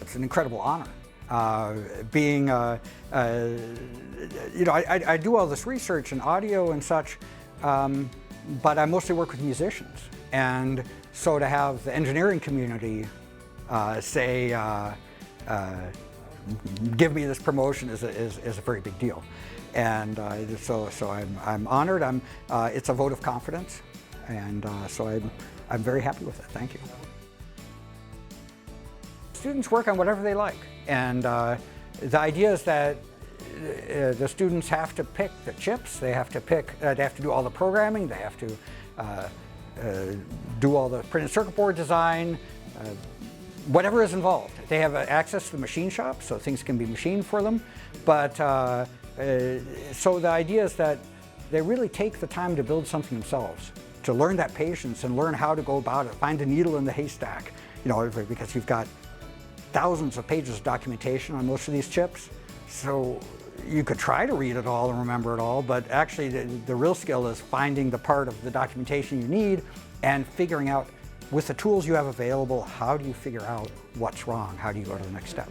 it's an incredible honor. You know, I do all this research in audio and such, but I mostly work with musicians. And so to have the engineering community say, give me this promotion is a very big deal. And so I'm honored. It's a vote of confidence, and so I'm very happy with it. Thank you. Students work on whatever they like, and the idea is that the students have to pick the chips. They have to pick. They have to do all the programming. They have to do all the printed circuit board design. Whatever is involved. They have access to the machine shop, so things can be machined for them. But so the idea is that they really take the time to build something themselves, to learn that patience and learn how to go about it, find a needle in the haystack. You know, because you've got thousands of pages of documentation on most of these chips. So you could try to read it all and remember it all, but actually the real skill is finding the part of the documentation you need and figuring out, with the tools you have available, how do you figure out what's wrong? How do you go to the next step?